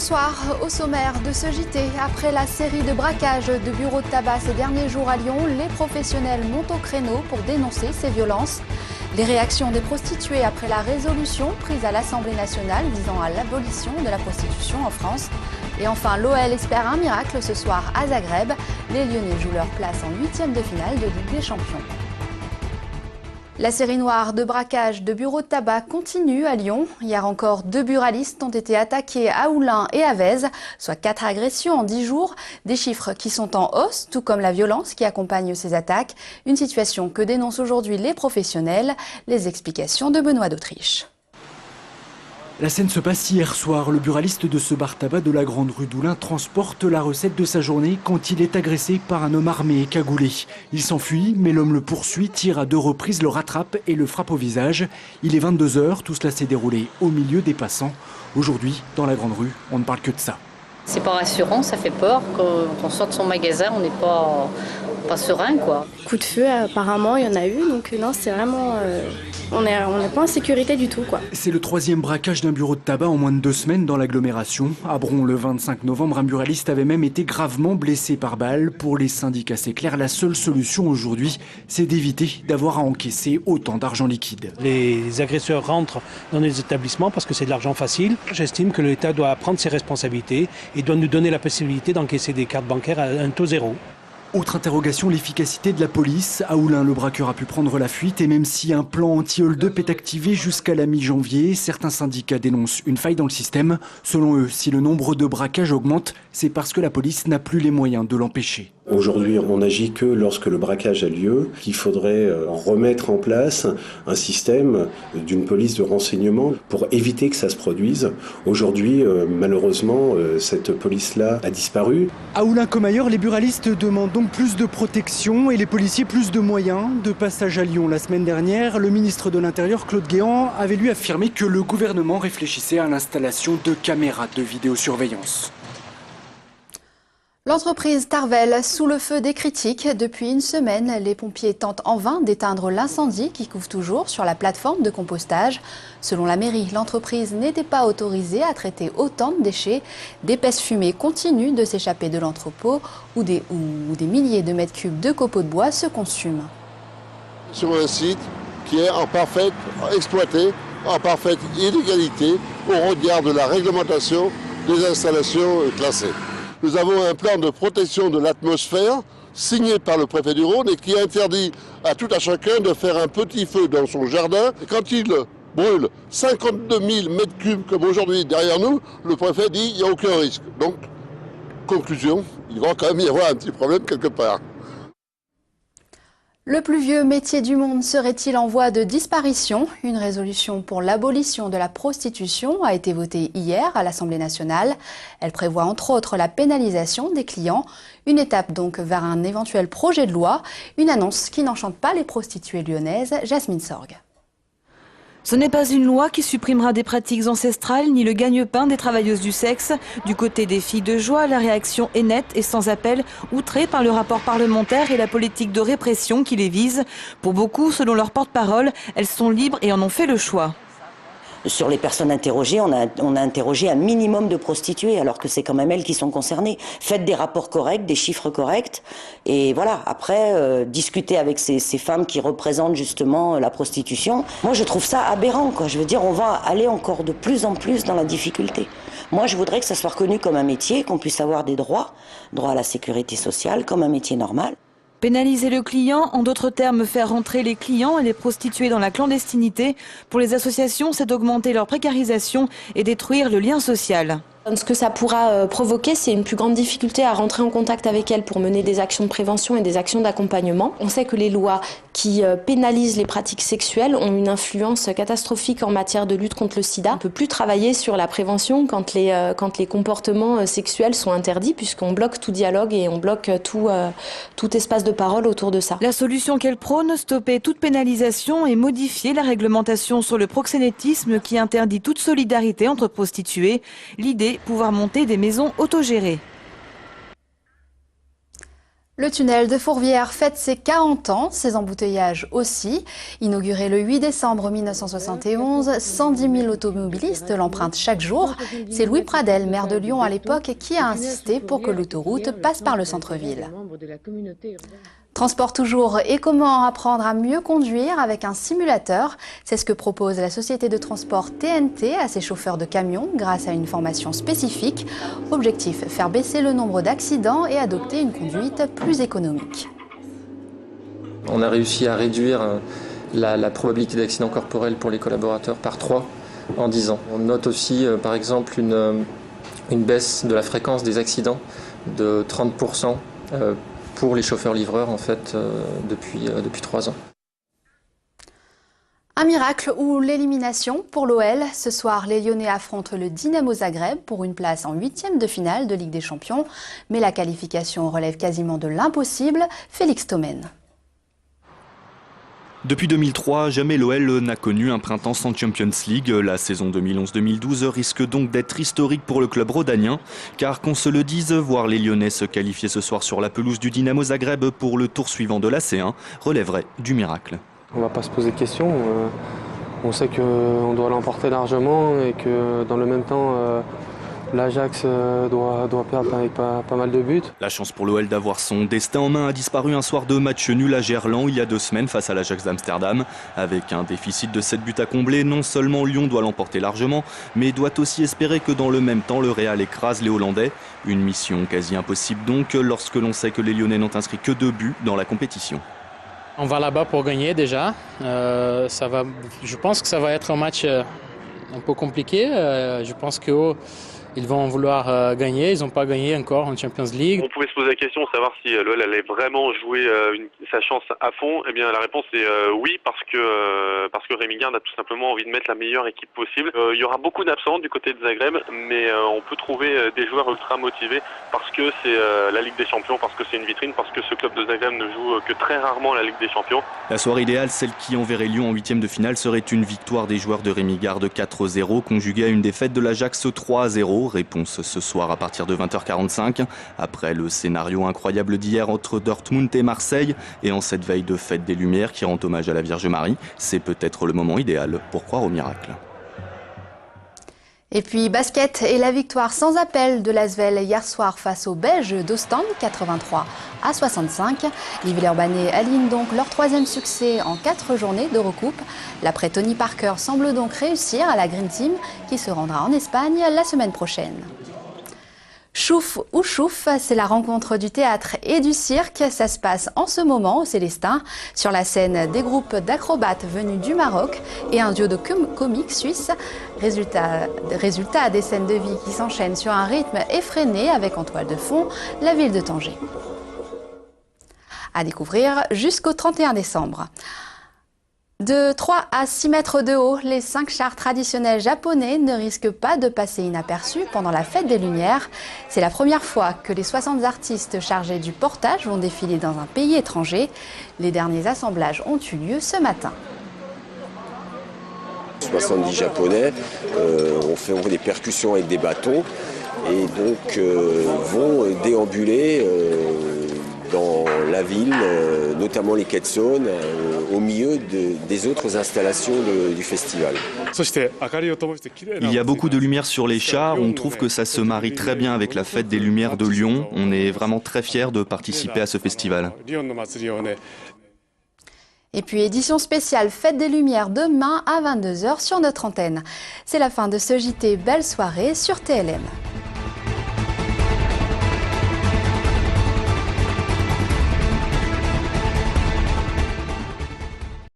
Bonsoir. Au sommaire de ce JT, après la série de braquages de bureaux de tabac ces derniers jours à Lyon, les professionnels montent au créneau pour dénoncer ces violences. Les réactions des prostituées après la résolution prise à l'Assemblée nationale visant à l'abolition de la prostitution en France. Et enfin, l'OL espère un miracle ce soir à Zagreb. Les Lyonnais jouent leur place en 8e de finale de Ligue des Champions. La série noire de braquage de bureaux de tabac continue à Lyon. Hier encore, 2 buralistes ont été attaqués à Oullins et à Vèze, soit 4 agressions en 10 jours. Des chiffres qui sont en hausse, tout comme la violence qui accompagne ces attaques. Une situation que dénoncent aujourd'hui les professionnels. Les explications de Benoît d'Autriche. La scène se passe hier soir. Le buraliste de ce bar tabac de la Grande Rue d'Oullins transporte la recette de sa journée quand il est agressé par un homme armé et cagoulé. Il s'enfuit, mais l'homme le poursuit, tire à 2 reprises, le rattrape et le frappe au visage. Il est 22 h, tout cela s'est déroulé au milieu des passants. Aujourd'hui, dans la Grande Rue, on ne parle que de ça. C'est pas rassurant, ça fait peur. Quand on sort de son magasin, on n'est pas serein, quoi. Coup de feu, apparemment, il y en a eu, donc non, c'est vraiment... On n'est pas en sécurité du tout, quoi. C'est le 3e braquage d'un bureau de tabac en moins de 2 semaines dans l'agglomération. À Bron, le 25 novembre, un buraliste avait même été gravement blessé par balle. Pour les syndicats, c'est clair, la seule solution aujourd'hui, c'est d'éviter d'avoir à encaisser autant d'argent liquide. Les agresseurs rentrent dans les établissements parce que c'est de l'argent facile. J'estime que l'État doit prendre ses responsabilités et doit nous donner la possibilité d'encaisser des cartes bancaires à un taux zéro. Autre interrogation, l'efficacité de la police. À Oullins, le braqueur a pu prendre la fuite et même si un plan anti-hold-up est activé jusqu'à la mi-janvier, certains syndicats dénoncent une faille dans le système. Selon eux, si le nombre de braquages augmente, c'est parce que la police n'a plus les moyens de l'empêcher. Aujourd'hui, on n'agit que lorsque le braquage a lieu, qu'il faudrait remettre en place un système d'une police de renseignement pour éviter que ça se produise. Aujourd'hui, malheureusement, cette police-là a disparu. À Oullins comme ailleurs, les buralistes demandent donc plus de protection et les policiers plus de moyens. De passage à Lyon la semaine dernière, le ministre de l'Intérieur, Claude Guéant, avait lui affirmé que le gouvernement réfléchissait à l'installation de caméras de vidéosurveillance. L'entreprise Tarvel sous le feu des critiques. Depuis une semaine, les pompiers tentent en vain d'éteindre l'incendie qui couve toujours sur la plateforme de compostage. Selon la mairie, l'entreprise n'était pas autorisée à traiter autant de déchets. D'épaisses fumées continuent de s'échapper de l'entrepôt où des milliers de mètres cubes de copeaux de bois se consument. Sur un site qui est en parfaite exploité, en parfaite illégalité au regard de la réglementation des installations classées. Nous avons un plan de protection de l'atmosphère signé par le préfet du Rhône et qui interdit à tout à chacun de faire un petit feu dans son jardin. Et quand il brûle 52 000 mètres cubes comme aujourd'hui derrière nous, le préfet dit qu'il n'y a aucun risque. Donc, conclusion, il va quand même y avoir un petit problème quelque part. Le plus vieux métier du monde serait-il en voie de disparition? Une résolution pour l'abolition de la prostitution a été votée hier à l'Assemblée nationale. Elle prévoit entre autres la pénalisation des clients. Une étape donc vers un éventuel projet de loi. Une annonce qui n'enchante pas les prostituées lyonnaises. Jasmine Sorgue. Ce n'est pas une loi qui supprimera des pratiques ancestrales ni le gagne-pain des travailleuses du sexe. Du côté des filles de joie, la réaction est nette et sans appel, outrées par le rapport parlementaire et la politique de répression qui les vise. Pour beaucoup, selon leur porte-parole, elles sont libres et en ont fait le choix. Sur les personnes interrogées, on a interrogé un minimum de prostituées, alors que c'est quand même elles qui sont concernées. Faites des rapports corrects, des chiffres corrects, et voilà, après, discuter avec ces femmes qui représentent justement la prostitution. Moi, je trouve ça aberrant, quoi. Je veux dire, on va aller encore de plus en plus dans la difficulté. Moi, je voudrais que ça soit reconnu comme un métier, qu'on puisse avoir des droits, droit à la sécurité sociale, comme un métier normal. Pénaliser le client, en d'autres termes faire rentrer les clients et les prostituées dans la clandestinité. Pour les associations, c'est d'augmenter leur précarisation et détruire le lien social. Ce que ça pourra provoquer, c'est une plus grande difficulté à rentrer en contact avec elles pour mener des actions de prévention et des actions d'accompagnement. On sait que les lois qui pénalisent les pratiques sexuelles ont une influence catastrophique en matière de lutte contre le sida. On ne peut plus travailler sur la prévention quand les comportements sexuels sont interdits, puisqu'on bloque tout dialogue et on bloque tout espace de parole autour de ça. La solution qu'elle prône, stopper toute pénalisation et modifier la réglementation sur le proxénétisme qui interdit toute solidarité entre prostituées. L'idée, pouvoir monter des maisons autogérées. Le tunnel de Fourvière fête ses 40 ans, ses embouteillages aussi. Inauguré le 8 décembre 1971, 110 000 automobilistes l'empruntent chaque jour. C'est Louis Pradel, maire de Lyon à l'époque, qui a insisté pour que l'autoroute passe par le centre-ville. Transport toujours, et comment apprendre à mieux conduire avec un simulateur? C'est ce que propose la société de transport TNT à ses chauffeurs de camions grâce à une formation spécifique. Objectif, faire baisser le nombre d'accidents et adopter une conduite plus économique. On a réussi à réduire la probabilité d'accident corporel pour les collaborateurs par 3 en 10 ans. On note aussi par exemple une baisse de la fréquence des accidents de 30% pour les chauffeurs-livreurs en fait depuis 3 ans. Un miracle ou l'élimination pour l'OL. Ce soir, les Lyonnais affrontent le Dynamo Zagreb pour une place en 8e de finale de Ligue des Champions. Mais la qualification relève quasiment de l'impossible. Félix Thomen. Depuis 2003, jamais l'OL n'a connu un printemps sans Champions League. La saison 2011-2012 risque donc d'être historique pour le club rhodanien. Car qu'on se le dise, voir les Lyonnais se qualifier ce soir sur la pelouse du Dynamo Zagreb pour le tour suivant de la C1 relèverait du miracle. On ne va pas se poser de questions. On sait qu'on doit l'emporter largement et que dans le même temps, l'Ajax doit perdre avec pas mal de buts. La chance pour l'OL d'avoir son destin en main a disparu un soir de match nul à Gerland il y a 2 semaines face à l'Ajax d'Amsterdam. Avec un déficit de 7 buts à combler, non seulement Lyon doit l'emporter largement, mais doit aussi espérer que dans le même temps le Real écrase les Hollandais. Une mission quasi impossible donc lorsque l'on sait que les Lyonnais n'ont inscrit que 2 buts dans la compétition. On va là-bas pour gagner déjà. Je pense que ça va être un match un peu compliqué. Je pense qu'ils vont vouloir gagner. Ils n'ont pas gagné encore en Champions League. On pouvait se poser la question, savoir si l'OL allait vraiment jouer sa chance à fond. Eh bien, la réponse est oui, parce que Rémi Garde a tout simplement envie de mettre la meilleure équipe possible. Il y aura beaucoup d'absents du côté de Zagreb, mais on peut trouver des joueurs ultra motivés parce que c'est la Ligue des Champions, parce que c'est une vitrine, parce que ce club de Zagreb ne joue que très rarement la Ligue des Champions. La soirée idéale, celle qui enverrait Lyon en 8e de finale, serait une victoire des joueurs de Rémi Garde 4-0, conjuguée à une défaite de l'Ajax 3-0. Réponse ce soir à partir de 20h45. Après le scénario incroyable d'hier entre Dortmund et Marseille, et en cette veille de fête des Lumières qui rend hommage à la Vierge Marie, c'est peut-être le moment idéal pour croire au miracle. Et puis basket et la victoire sans appel de l'Asvel hier soir face aux Belges d'Ostende, 83-65. Les Villeurbanais alignent donc leur 3e succès en 4 journées de recoupe. L'après Tony Parker semble donc réussir à la Green Team qui se rendra en Espagne la semaine prochaine. Chouf ou chouf, c'est la rencontre du théâtre et du cirque. Ça se passe en ce moment au Célestin. Sur la scène, des groupes d'acrobates venus du Maroc et un duo de comiques suisses. Résultat, des scènes de vie qui s'enchaînent sur un rythme effréné avec en toile de fond la ville de Tanger. À découvrir jusqu'au 31 décembre. De 3 à 6 mètres de haut, les 5 chars traditionnels japonais ne risquent pas de passer inaperçus pendant la fête des Lumières. C'est la première fois que les 60 artistes chargés du portage vont défiler dans un pays étranger. Les derniers assemblages ont eu lieu ce matin. 70 Japonais ont fait des percussions avec des bâtons et donc vont déambuler dans la ville, notamment les Ketson, au milieu des autres installations du festival. Il y a beaucoup de lumière sur les chars, on trouve que ça se marie très bien avec la fête des Lumières de Lyon. On est vraiment très fiers de participer à ce festival. Et puis édition spéciale Fête des Lumières demain à 22h sur notre antenne. C'est la fin de ce JT. Belle soirée sur TLM.